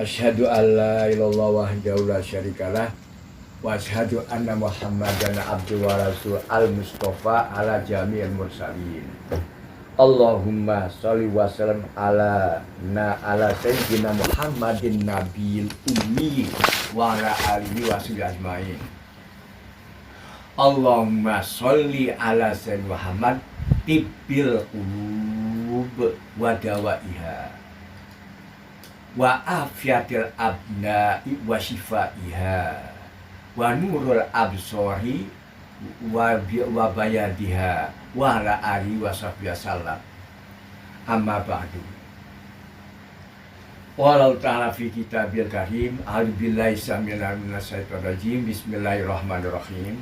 Asyhadu alla ilallah wahdahu la syarikalah wa asyhadu anna Muhammadan abduhu wa rasul al-mustafa ala jami'il mursalin. Allahumma sholli wa sallam ala sayyidina Muhammadin nabiyil ummi wa ala alihi wa sahbihi ajmain. Allahumma sholli ala sayyidina Muhammad tibbil qulub wa dawaiha wa afiatil abna'i wa shifaiha wa nurul absori wa bayadiha wa ala alihi wa sahbihi sallam. Amma ba'du. Walau ta'ala fi kitabil karim. A'udzubillahi minasyaitonir rajim. Bismillahirrahmanirrahim.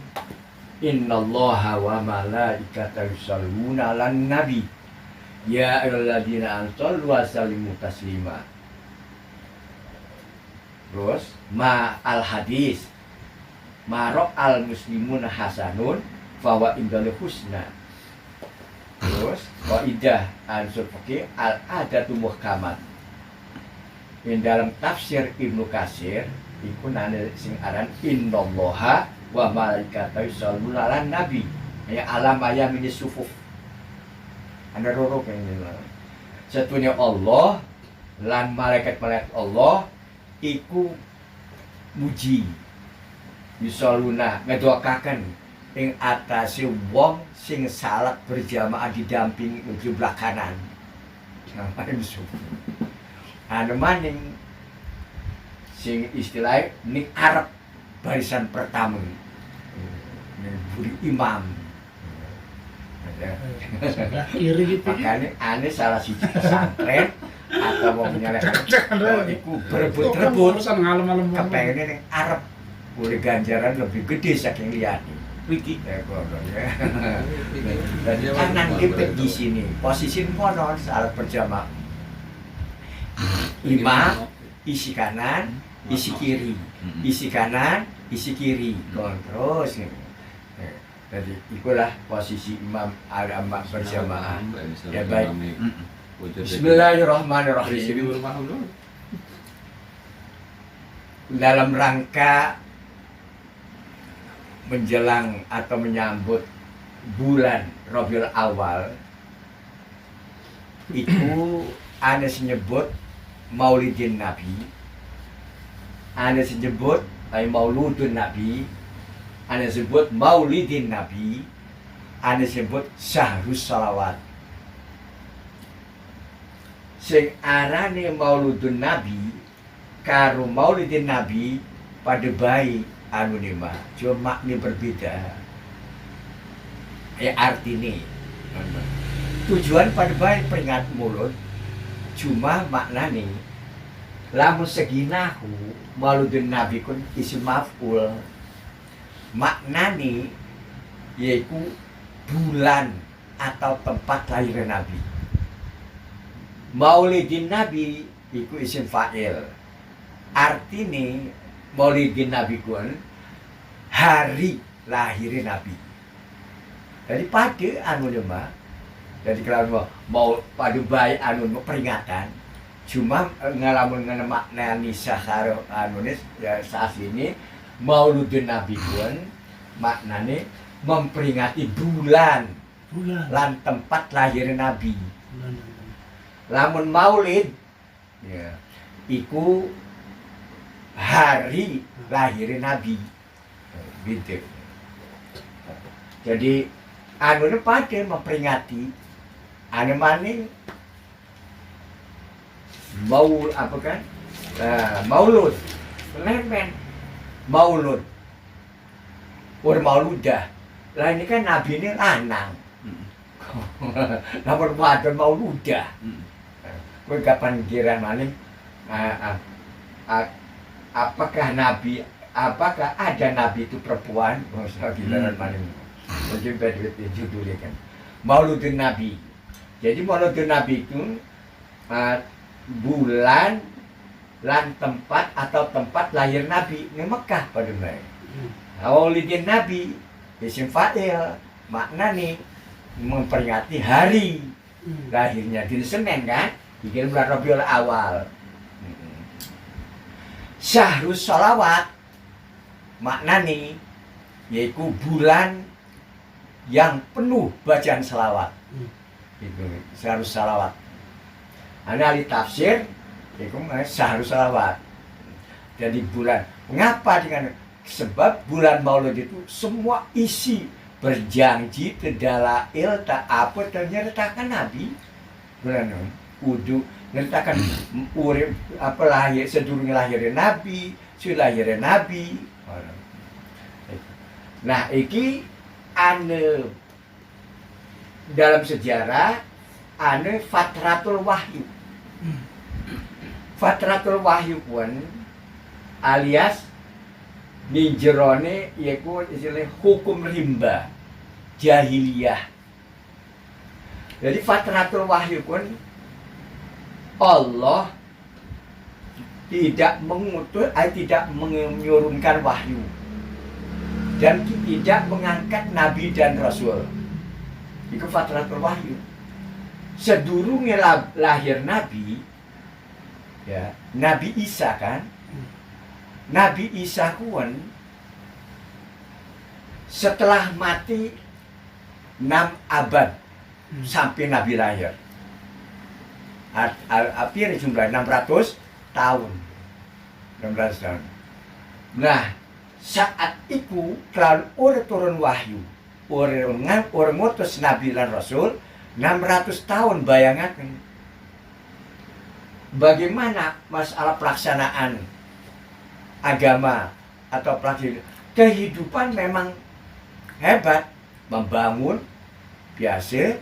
Innallaha wa malaikatahu yusholluna 'alan nabi. Ya ayyuhalladzina amanu shollu wa sallimu taslima. Terus al hadis marok al muslimun hasanun fawa indal husna. Terus qaidah ansur fikih al adatu muhkamat. Di dalam tafsir Ibnu Katsir iku nane sing aran innallaha wa malaikatahu yusholluna 'alan nabi. Ya alam ayam ini sufuf. Anda roro pengen. Satunya Allah lan malaikat-malaikat Allah iku muji yusoluna ngedoakaken ing atase wong sing salat berjamaah didampingi sebelah kanan. Anu maning sing istilah ning arep barisan pertama buri imam. Iri gitu. Makanya aneh salah siji pesantren atau mau menyalahkan itu berebut-rebut kepengennya yang Arab boleh ganjaran lebih gede saking lihatnya wiki ya dan kanan kipet di sini posisi monon salat berjamaah imam isi kanan isi kiri isi kanan isi kiri terus jadi itulah posisi imam al-amma berjamaah ya baik. Bismillahirrahmanirrahim. Dalam rangka menjelang atau menyambut bulan Rabiul Awal itu ada menyebut Maulidin Nabi, ada menyebut Mauludun Nabi, ada sebut Maulidin Nabi, ada sebut Syahrus Shalawat. Sing arane Mauludun Nabi karo Maulidin Nabi pada bayi anu nima cuma makna berbeda. Artinya tujuan pada bayi peringat mulut cuma maknane lamun seginahu Mauludun Nabi kun isim maf'ul maknane yaitu bulan atau tempat lahir Nabi. Maulidin Nabi iku isim fa'il. Artinya Maulidin Nabi kun hari lahir Nabi. Jadi pada anu lemah. Jadi kalau mau pada baik anu peringatan cuma ngalamun maknani sahar anu ya saat ini Maulidin Nabi kun maknane memperingati bulan lan tempat lahir Nabi. Lamun maulid ya, iku hari lahir Nabi gitu. Jadi anu pada memperingati anu maning maul apa kan maulud lemen maulud mauludah lah ini kan Nabi ini lanang namun wadon mauludah. Kowe kapan kira maning apakah ada nabi itu perempuan? Masa giliran maning. Mungkin bedwit judulnya kan. Mauludun Nabi. Jadi Mauludun Nabi itu bulan lan tempat atau tempat lahir Nabi di Mekah pada mereka. Maulidin Nabi isim fa'il maknane memperingati hari lahirnya di Senin kan? Bikin bulan Rabiul Awal. Syahrus sholawat maknane yaitu bulan yang penuh bacaan selawat. Itu syahrus sholawat. Ana ahli tafsir itu syahrus sholawat. Jadi bulan. Mengapa dengan sebab bulan Maulid itu semua isi berjanji tedalail tak apa ternyatakan Nabi bulan kudu nyeritakan urip apa lahir sedurunge lahirin Nabi, sulahirin Nabi. Nah, iki ane dalam sejarah ane fatratul wahyu. Fatratul wahyu pun alias ninjerone yaiku istilah hukum rimba jahiliyah. Jadi fatratul wahyu pun Allah tidak mengutus, tidak menurunkan wahyu dan tidak mengangkat nabi dan rasul. Itu fatratul wahyu. Sedurunge lahir nabi, ya Nabi Isa kan, Nabi Isa kuan setelah mati 6 abad sampai Nabi lahir. Hampir jumlah 600 tahun. 600 tahun. Nah, saat itu kalau orang turun wahyu, orang ngutus Nabi dan Rasul 600 tahun bayangakan. Bagaimana masalah pelaksanaan agama atau pelaksanaan kehidupan memang hebat, membangun biasa,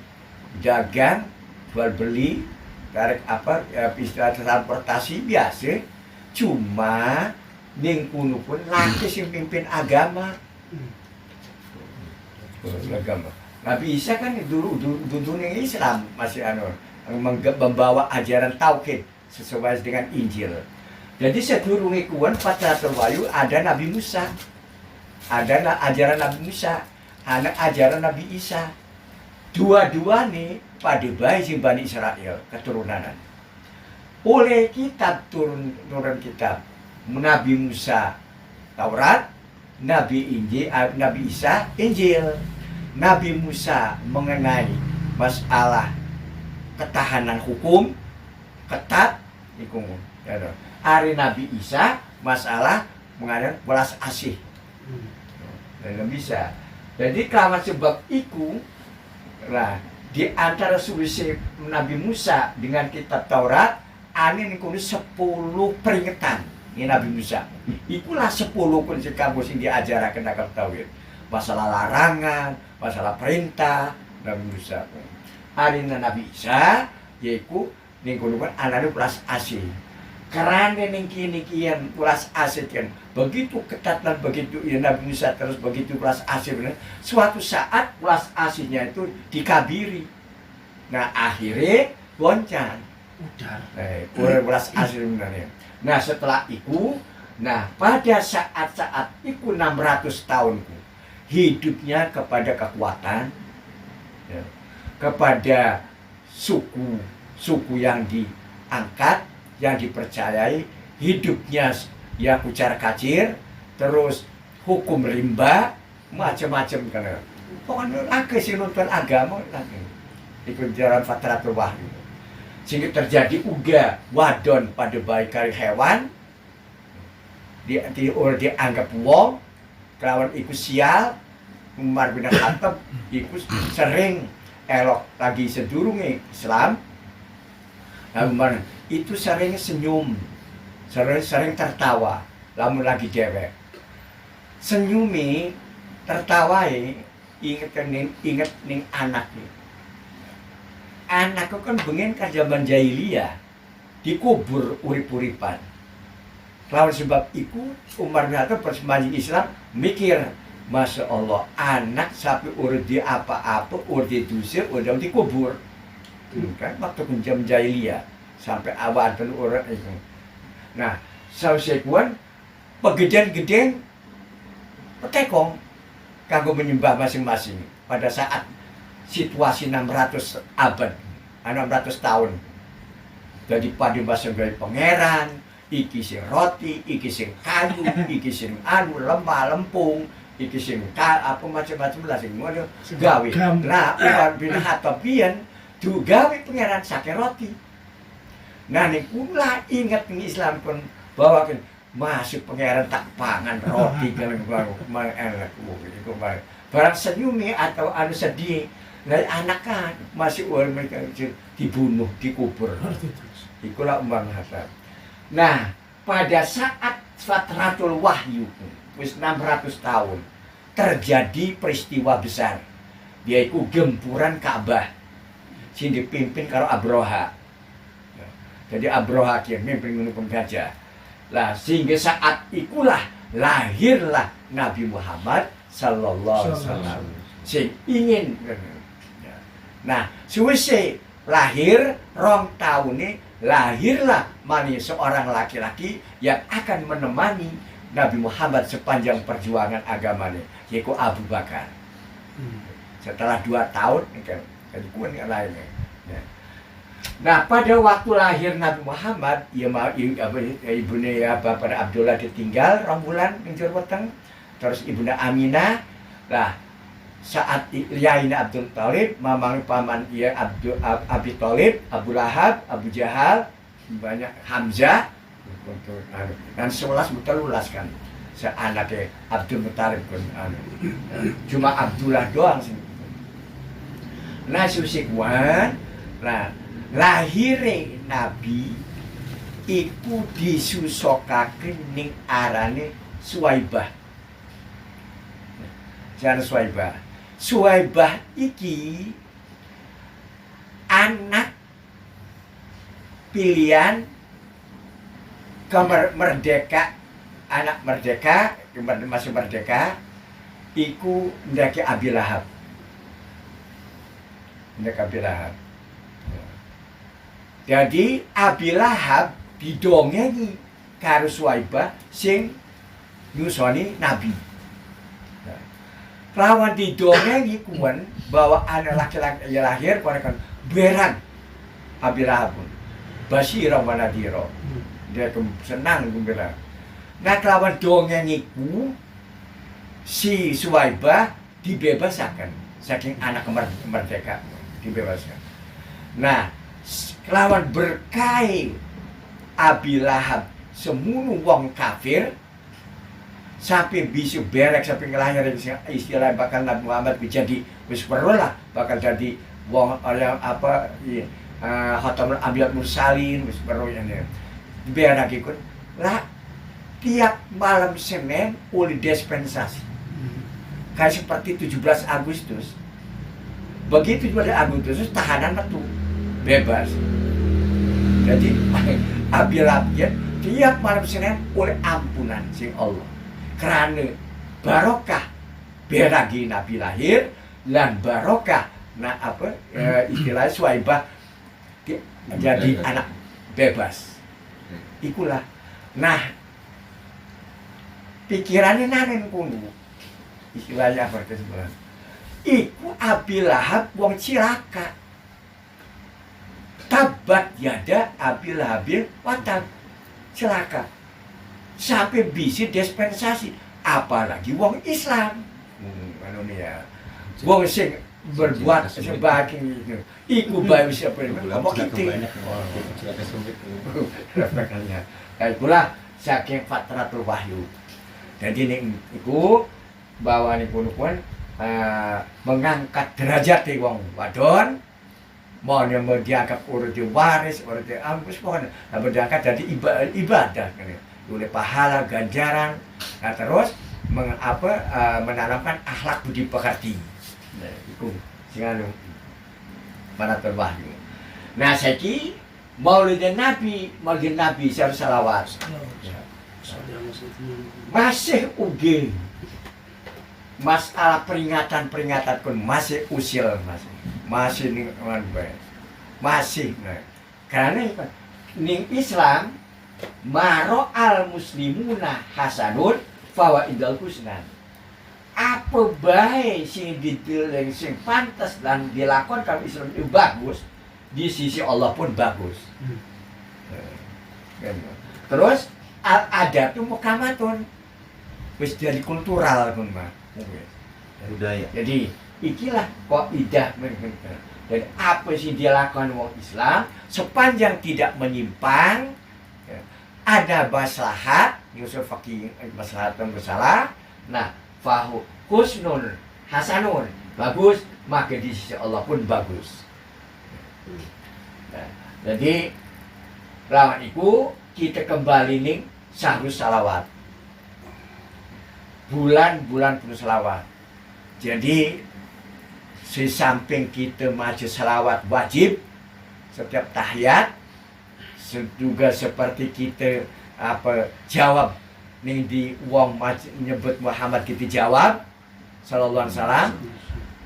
dagang, jual beli, tarik apa istilah transportasi biasa, cuma ning kuno pun laki sing pimpin agama. Agama. Nabi Isa kan dulu dunia Islam masih membawa ajaran tauhid sesuai dengan Injil. Jadi sedurunge kuwan fatratul wahyu ada Nabi Musa. Ada ajaran Nabi Musa, ada ajaran Nabi Isa. Dua-dua nih pada bayi si Bani Israel keturunan. Oleh kitab turun kitab Nabi Musa Taurat, Nabi Isa Injil. Nabi Musa mengenai masalah ketahanan hukum ketat iku. Hari Nabi Isa masalah mengenai belas asih. Dan bisa. Jadi karena sebab itu, nah di antara solusi Nabi Musa dengan kitab Taurat, ini kudu 10 peringatan ini Nabi Musa. Ikulah 10 kunci kamu sing diajaraken akan tauhid. Masalah larangan, masalah perintah Nabi Musa. Hari Nabi Isa yaiku ning kudu kan anane plus asih. Karena ning kini-kian plus asih kan begitu ketat dan begitu ya Nabi Musa terus begitu plus asih benar. Suatu saat plus asihnya itu dikabiri. Nah akhirnya goncang. Udah. Plus asih sebenarnya. Nah setelah itu, nah pada saat-saat itu 600 tahun hidupnya kepada kekuatan, ya, kepada suku yang diangkat, yang dipercayai, hidupnya ya kucar kacir, terus hukum rimba, macam-macam kan. Pokoknya agak sih nonton agama lagi. Ikut jalan fatratul wahyu. Sehingga terjadi uga wadon pada bayi kari hewan, dianggap wong, kelawan ikut sial, Umar bin Khattab ikut sering elok lagi sedurunge Islam. Nah, Umar itu sering senyum, sering tertawa, lamun lagi dewek. Senyumi, tertawai, inget ning anaknya. Anakku kan bengen ka zaman jahiliyah dikubur urip-uripan. Lawan sebab iku Umar bin Khattab persemaji Islam mikir, Masya Allah, anak sapi urut di apa-apa, urut di dusir, udah dikubur. Kan waktu jam jahiliyah sampai awal dan urut itu. Nah, sausekuan pegedean-gedean petekong kanggo menyembah masing-masing pada saat situasi 600 abad, 600 tahun. Jadi pada bahasa dari pangeran, iki sing roti, iki sing kayu, iki sing anu lemah lempung, iki sing apa macam-macam lah sing ngono gawe. Nah, Umar bin Khattab pian digawe pangeran sake roti. Nah niku lah ingat ning Islam pun bahwa masuk pangeran tak pangan roti kan mang enak iku barang senyumi atau anu sedih. Lah anak kan masih orang mereka dibunuh, dikubur. Ikulah Umar bin Khattab. Nah, pada saat Fatratul Wahyu, wis 600 tahun, terjadi peristiwa besar. Yaitu gempuran Ka'bah. Sing dipimpin karo Abroha. Jadi Abroha ki mimpin ngono penjajah. Lah sehingga saat ikulah lahirlah Nabi Muhammad sallallahu alaihi wasallam. Sing ingin. Nah, suwise lahir rong tahun lahirlah seorang laki-laki yang akan menemani Nabi Muhammad sepanjang perjuangan agamanya, yaitu Abu Bakar. Setelah 2 tahun, jadi kuan yang lainnya. Nah, pada waktu lahir Nabi Muhammad, ibunya Bapak Abdullah ditinggal rembulan njur weteng, terus ibunda Aminah, lah saat Yaina Abdul Thalib, mamang paman ia Abi Thalib, Abu Lahab, Abu Jahal, banyak Hamzah, dan 11 betelulas kan, seanaknya Abdul Muthalib pun, cuma Abdullah doang sih. Nah susikwan, nah lahire Nabi iku disusokaken ning arane Suwaibah. Jangan Suwaibah. Suwaibah iki anak pilihan merdeka, anak merdeka, masih merdeka, iku ndake Abi Lahab. Ndake Abi Lahab. Jadi Abi Lahab didongengi karo Suwaibah sing nyusoni Nabi. Lawan didongengi kuman bahwa anak laki-laki yang lahir kan beran Abi Lahab pun Basyirah wa nadhira. Dia senang gembira. Nah lawan dongengiku si Suwaibah dibebaskan saking anak merdeka dibebaskan. Nah lawan berkai Abi Lahab semunu wong kafir sampai bisu berek sampai ngelahirin istilah bakal Nabi Muhammad jadi wis lah bakal jadi wong yang apa Khatamul Anbiya Mursalin wis ini biar lagi kun lah tiap malam Senin uli dispensasi kayak seperti 17 Agustus begitu 17 Agustus tahanan metu bebas jadi Abi Lahab tiap malam Senin oleh ampunan sing Allah karena barokah beragi Nabi lahir dan barokah nah apa istilah Suwaibah jadi anak bebas ikulah nah pikirannya nanen kuno istilahnya apa sebelah iku Abi Lahab wong cilaka tabat yada Abi Lahabil watab celaka sampai bisa dispensasi apalagi wong Islam ya wong sing berbuat sebagai itu iku bae siapa ini apa gitu itulah saking Fatratul Wahyu jadi ning iku bahwa niku pun mengangkat derajat wong wadon mau yang dianggap urut waris urut ampus pokoknya berangkat jadi ibadah oleh pahala ganjaran nah terus menanamkan akhlak budi pekerti nah itu sing Fatratul Wahyu nah saiki maulid Nabi salawat masih ugi masalah peringatan pun masih usil masih ning masih nah karena ning Islam maro al muslimuna hasanun fawaidul husnan apa bae sing diteleng sing pantas dan dilakukan kalau Islam itu bagus di sisi Allah pun bagus Terus ada tuh mukamatun. Wis dari kultural kun Pak. Budaya. Jadi ikilah kaidah mereka. Dan apa sih dia lakukan wong Islam sepanjang tidak menyimpang, ya, ada maslahat, Yusuf fakih maslahat dan bersalah. Nah, fahu husnun hasanun, bagus, maka di sisi Allah pun bagus. Nah, jadi lawan itu kita kembali nih sahrus salawat. Bulan-bulan penuh salawat. Jadi di samping kita maju salawat wajib setiap tahiyat, juga seperti kita jawab nih di wong menyebut Muhammad kita jawab sallallahu alaihi wasallam.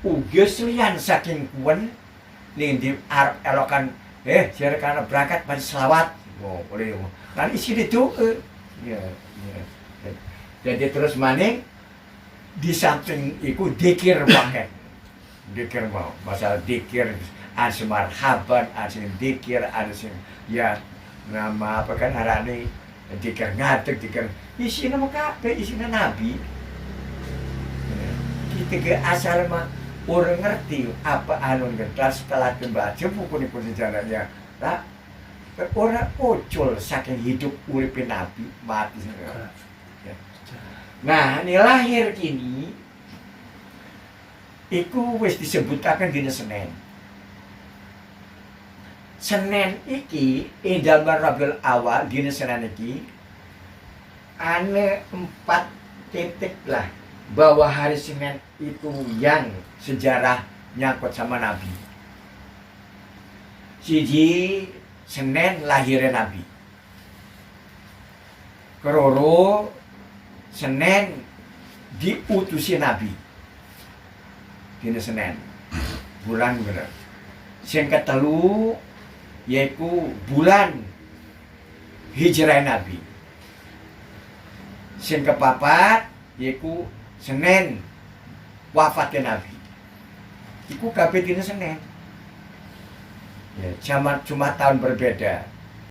Uga selian saking kuwen nih di elokan siaran berangkat pada salawat. Oh, boleh. Kan isi itu ya. Jadi terus maning di samping itu dikir pakai. Dikir mau masalah dikir ada marhaban, ada dikir, ada ya nama apa kan harane dikir ngatek, dikir isinya nama kabeh, isinya nabi. Kita ke asal mah orang ngerti apa anu ngerti setelah membaca buku sejarahnya lah orang ucul saking hidup uripin nabi mati. Nah, ini lahir kini iku wis disebutaken dina Senin. Senin iki dalam Rabiul Awal dina Senin iki ane 4 titik lah bahwa hari Senin itu yang sejarah nyangkut sama Nabi. Siji Senin lahirnya Nabi. Keroro Senin diutusi Nabi. Dina Senin bulan bener. Sing ketelu yaitu bulan hijrah Nabi. Sing kepapat yaitu Senin wafatnya Nabi. Iku kabeh dina Senin. Ya, cuma tahun berbeda.